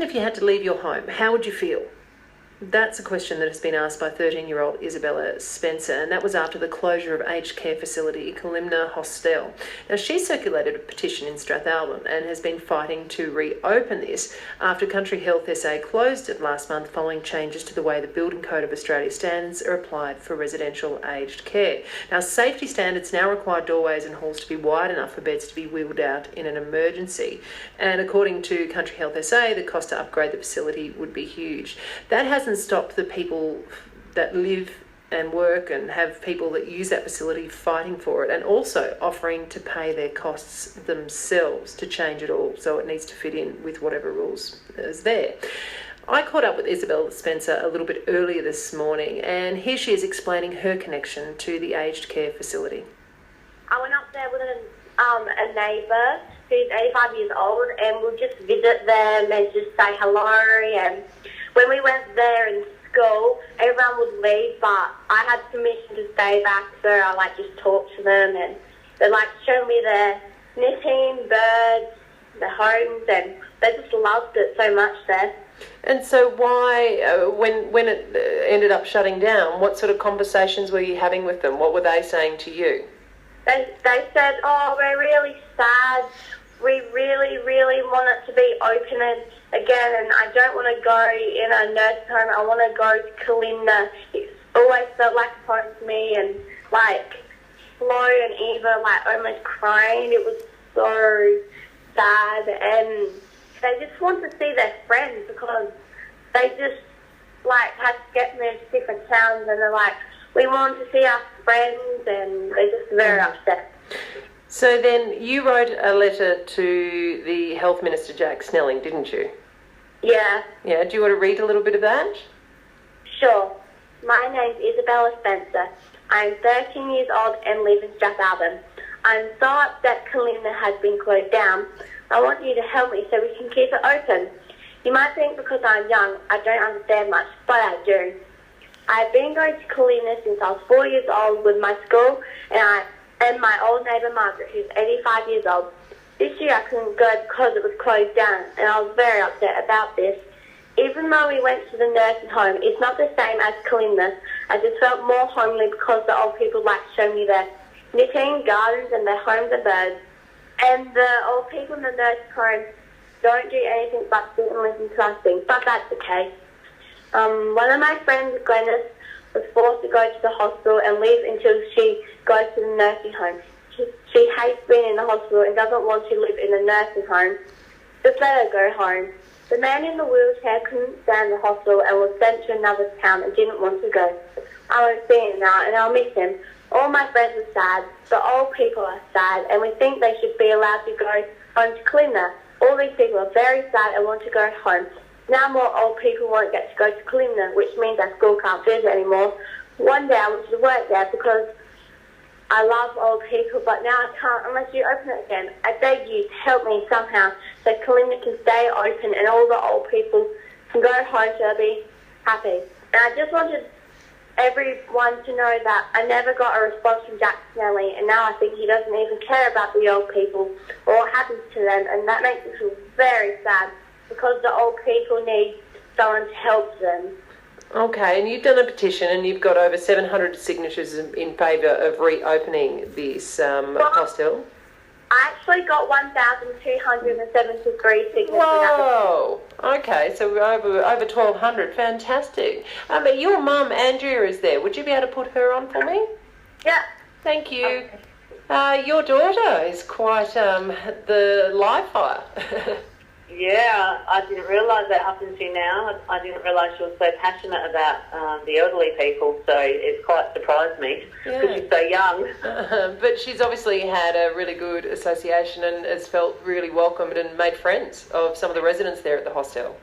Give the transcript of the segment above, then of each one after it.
if you had to leave your home, how would you feel? That's a question that has been asked by 13-year-old Isabella Spencer, and that was after the closure of aged care facility Kalimna Hostel. Now, she circulated a petition in Strathalbyn and has been fighting to reopen this after Country Health SA closed it last month following changes to the way the Building Code of Australia standards are applied for residential aged care. Now, safety standards now require doorways and halls to be wide enough for beds to be wheeled out in an emergency. And according to Country Health SA, the cost to upgrade the facility would be huge. That hasn't stopped the people that live and work and have people that use that facility fighting for it, and also offering to pay their costs themselves to change it all so it needs to fit in with whatever rules is there. I caught up with Isabella Spencer a little bit earlier this morning, and here she is explaining her connection to the aged care facility. I went up there with a neighbour who's 85 years old, and we'll just visit them and just say hello. And when we went there in school, everyone would leave, but I had permission to stay back, so I just talked to them, and they showed me their knitting, birds, their homes, and they just loved it so much there. And so why, when it ended up shutting down, what sort of conversations were you having with them? What were they saying to you? They said, oh, we're really sad. We really, really want it to be open again, and I don't want to go in a nursing home. I want to go to Kalimna. It's always felt like a home to me, and Flo and Eva almost crying. It was so sad, and they just want to see their friends because they just had to get them to different towns, and they're we want to see our friends, and they're just very upset. So then you wrote a letter to the Health Minister, Jack Snelling, didn't you? Yeah. Yeah, do you want to read a little bit of that? Sure. My name's Isabella Spencer. I'm 13 years old and live in Strathalbyn. I'm so upset Kalimna has been closed down. I want you to help me so we can keep it open. You might think because I'm young, I don't understand much, but I do. I've been going to Kalimna since I was 4 years old with my school, and my old neighbour Margaret, who's 85 years old. This year I couldn't go because it was closed down, and I was very upset about this. Even though we went to the nursing home, it's not the same as Kalimna. I just felt more homely because the old people showed me their knitting, gardens, and their homes and birds. And the old people in the nursing home don't do anything but sit and listen to us sing, but that's okay. One of my friends, Glennis, was forced to go to the hospital and live until she goes to the nursing home. She hates being in the hospital and doesn't want to live in a nursing home. Just let her go home. The man in the wheelchair couldn't stand the hospital and was sent to another town and didn't want to go. I won't see him now, and I'll miss him. All my friends are sad. The old people are sad, and we think they should be allowed to go home to Kalimna. All these people are very sad and want to go home. Now more old people won't get to go to Kalimna, which means our school can't visit anymore. One day I want to work there because I love old people, but now I can't unless you open it again. I beg you to help me somehow so Kalimna can stay open and all the old people can go home so they'll be happy. And I just wanted everyone to know that I never got a response from Jack Snelling, and now I think he doesn't even care about the old people or what happens to them, and that makes me feel very sad because the old people need someone to help them. Okay, and you've done a petition and you've got over 700 signatures in favour of reopening this hostel. I actually got 1,273 signatures. Whoa! Okay, so we're over 1,200. Fantastic. But your mum, Andrea, is there. Would you be able to put her on for me? Yeah. Thank you. Okay. Your daughter is quite the live fire. Yeah, I didn't realise that happened to you now. I didn't realise she was so passionate about the elderly people, so it quite surprised me because she's so young. But she's obviously had a really good association and has felt really welcomed and made friends of some of the residents there at the hostel.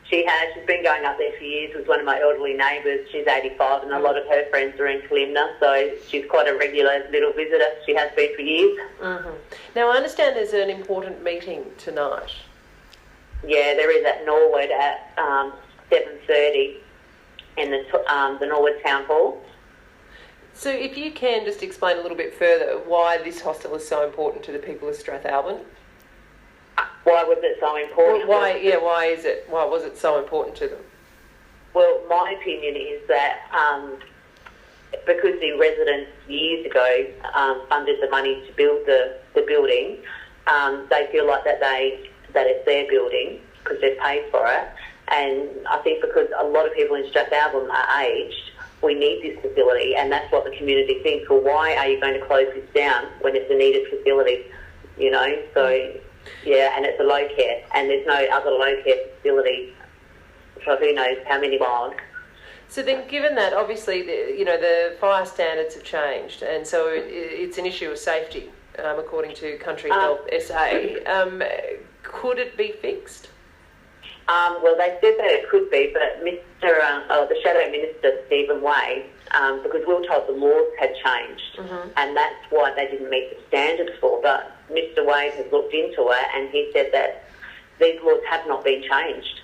She has. She's been going up there for years with one of my elderly neighbours. She's 85 and a lot of her friends are in Kalimna, so she's quite a regular little visitor. She has been for years. Mm-hmm. Now, I understand there's an important meeting tonight. Yeah, there is at Norwood at 7:30 in the Norwood Town Hall. So if you can just explain a little bit further why this hostel is so important to the people of Strathalbyn. Why Why was it so important? Why was it so important to them? Well, my opinion is that because the residents years ago funded the money to build the building, they feel like that it's their building because they've paid for it. And I think because a lot of people in Strathalbyn are aged, we need this facility, and that's what the community thinks. Well, why are you going to close this down when it's a needed facility? You know, so yeah, and it's a low care, and there's no other low care facility for who knows how many miles. So then, given that, obviously, the fire standards have changed, and so it's an issue of safety, according to Country Health SA. Could it be fixed? Well, they said that it could be, but the Shadow Minister, Stephen Wade, because we were told the laws had changed, and that's why they didn't meet the standards for. But Mr. Wade has looked into it, and he said that these laws have not been changed.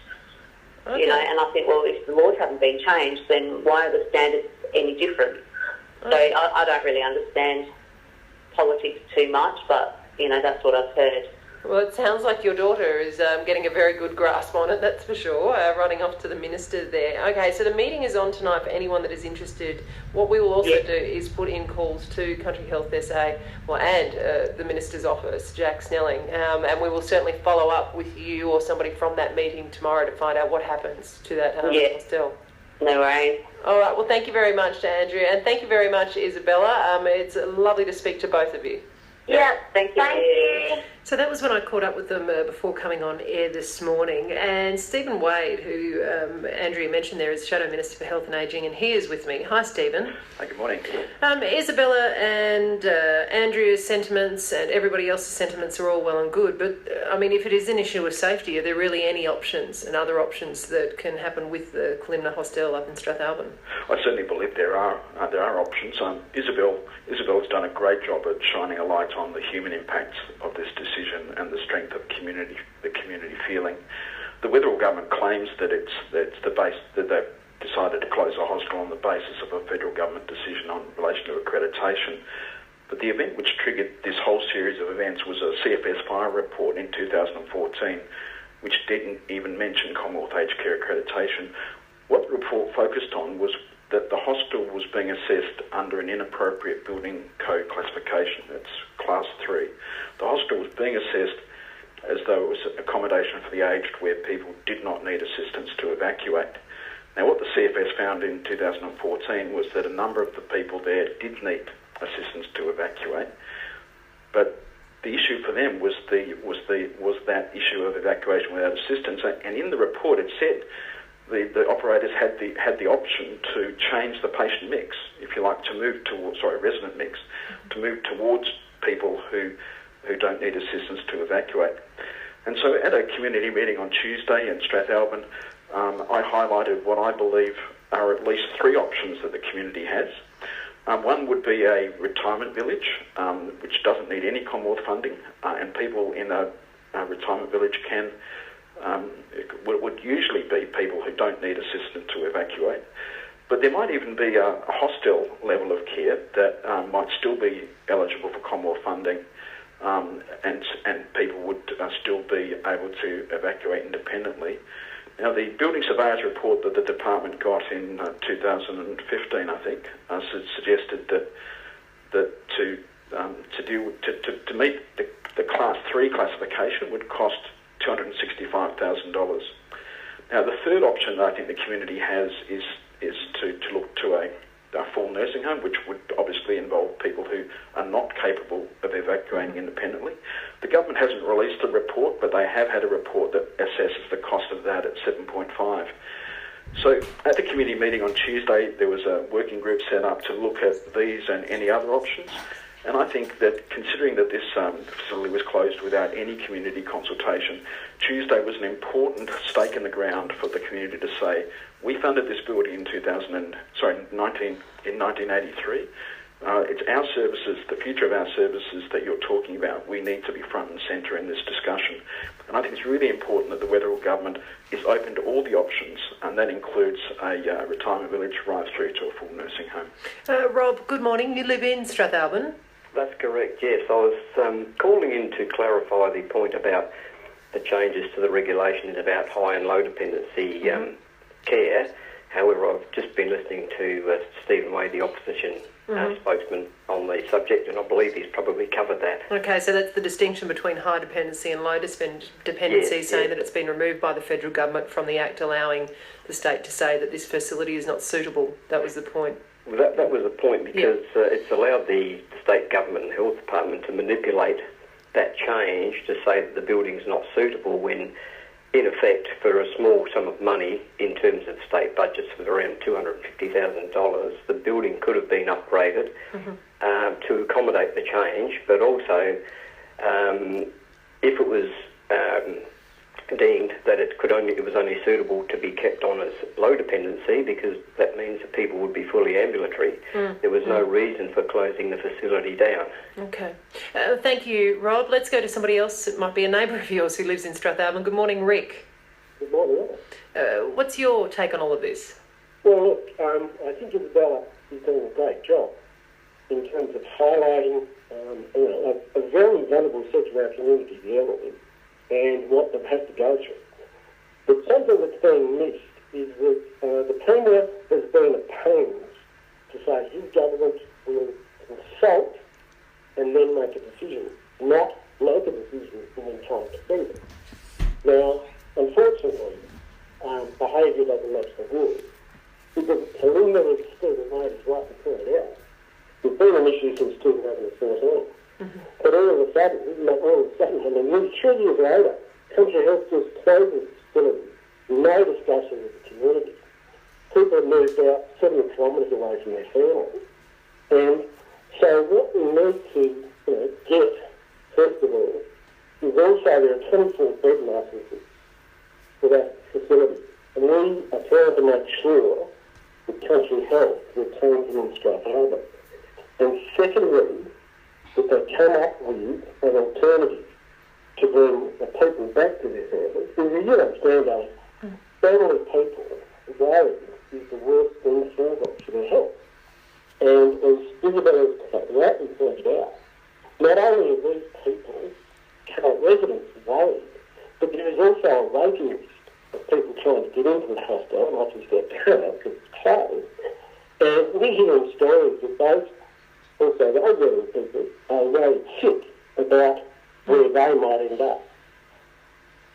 Okay. You know, and I think, well, if the laws haven't been changed, then why are the standards any different? Okay. So I don't really understand politics too much, but, that's what I've heard. Well, it sounds like your daughter is getting a very good grasp on it, that's for sure, running off to the Minister there. Okay, so the meeting is on tonight for anyone that is interested. What we will also do is put in calls to Country Health SA and the Minister's office, Jack Snelling, and we will certainly follow up with you or somebody from that meeting tomorrow to find out what happens to that hostel. No worries. All right, well, thank you very much to Andrea, and thank you very much, Isabella. It's lovely to speak to both of you. Yeah, thank you. So that was when I caught up with them before coming on air this morning. And Stephen Wade, who Andrea mentioned there, is Shadow Minister for Health and Ageing, and he is with me. Hi, Stephen. Hi, good morning. Isabella and Andrea's sentiments and everybody else's sentiments are all well and good, but I mean, if it is an issue of safety, are there really any options and other options that can happen with the Kalimna hostel up in Strathalbyn? I certainly believe there are options. Isabel's done a great job at shining a light on the human impacts of this decision and the strength of the community feeling. The Wetherill government claims that it's the base that they've decided to close the hostel on the basis of a federal government decision on relation to accreditation. But the event which triggered this whole series of events was a CFS fire report in 2014, which didn't even mention Commonwealth Aged Care accreditation. What the report focused on was that the hostel was being assessed under an inappropriate building code classification. That's Class 3. The hostel was being assessed as though it was accommodation for the aged where people did not need assistance to evacuate. Now, what the CFS found in 2014 was that a number of the people there did need assistance to evacuate, but the issue for them was that issue of evacuation without assistance. And in the report, it said the operators had the option to change the patient mix, if you like, to move towards resident mix, to move towards people who don't need assistance to evacuate. And so at a community meeting on Tuesday in Strathalbyn, I highlighted what I believe are at least three options that the community has. One would be a retirement village, which doesn't need any Commonwealth funding, and people in a retirement village would usually be people who don't need assistance to evacuate. But there might even be a hostel level of care that might still be eligible for Commonwealth funding, and people would still be able to evacuate independently. Now, the building surveyor's report that the department got in 2015, I think, suggested that to meet the Class 3 classification would cost $265,000. Now, the third option that I think the community has is to look to a full nursing home, which would obviously involve people who are not capable of evacuating independently. The government hasn't released a report, but they have had a report that assesses the cost of that at 7.5. So at the community meeting on Tuesday, there was a working group set up to look at these and any other options. And I think that considering that this facility was closed without any community consultation, Tuesday was an important stake in the ground for the community to say, we funded this building in 1983. It's our services, the future of our services that you're talking about. We need to be front and centre in this discussion. And I think it's really important that the Wetherill government is open to all the options, and that includes a retirement village right through to a full nursing home. Rob, good morning. You live in Strathalbyn? That's correct, yes. I was calling in to clarify the point about the changes to the regulations about high and low dependency care. However, I've just been listening to Stephen Wade, the opposition spokesman, on the subject, and I believe he's probably covered that. Okay, so that's the distinction between high dependency and low dependency, saying that it's been removed by the federal government from the Act, allowing the state to say that this facility is not suitable. That was the point. Well, that was the point, because it's allowed the state government and health department to manipulate that change to say that the building's not suitable when, in effect, for a small sum of money in terms of state budgets of around $250,000, the building could have been upgraded to accommodate the change, but also if it was deemed that it was only suitable to be kept on as low dependency, because that means that people would be fully ambulatory, there was no reason for closing the facility down. Okay. Thank you, Rob. Let's go to somebody else. It might be a neighbour of yours who lives in Strathalbyn. Good morning, Rick. Good morning. What's your take on all of this? Well, look, I think Isabella is doing a great job in terms of highlighting a very vulnerable section of our community, the elderly, and what they've had to go through. But something that's being missed is that the Premier has been at pains to say his government will consult and then make a decision, not make a decision and then try to defend it. Now, unfortunately, behaviour doesn't match the word, because Kalinda is still the latest right to point it out. It's been an issue since 2014. But all of a sudden, I mean, 3 years later, Country Health just closes its facility. No discussion with the community. People have moved out 70 kilometres away from their families. And so what we need to get, first of all, is also there are 24 bed licences for that facility. And we are trying to make sure that Country Health retains them in Strathalbyn. And secondly, that they come up with an alternative to bring the people back to their families. Because you understand, elderly people, worry is the worst thing for them, for their health. And as Isabella has rightly pointed out, not only are these people, current residents, worried, but there is also a waiting list of people trying to get into the hostel, not just get down because it's closed. And we're hearing stories of those, also the elderly people, are worried sick about where they might end up.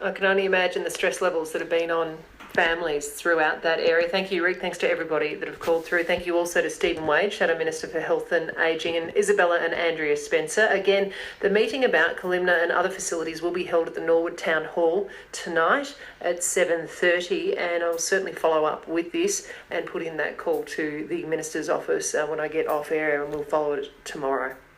I can only imagine the stress levels that have been on families throughout that area. Thank you, Rick. Thanks to everybody that have called through. Thank you also to Stephen Wade, Shadow Minister for Health and Ageing, and Isabella and Andrea Spencer. Again, the meeting about Kalimna and other facilities will be held at the Norwood Town Hall tonight at 7:30, and I'll certainly follow up with this and put in that call to the Minister's office when I get off air, and we'll follow it tomorrow.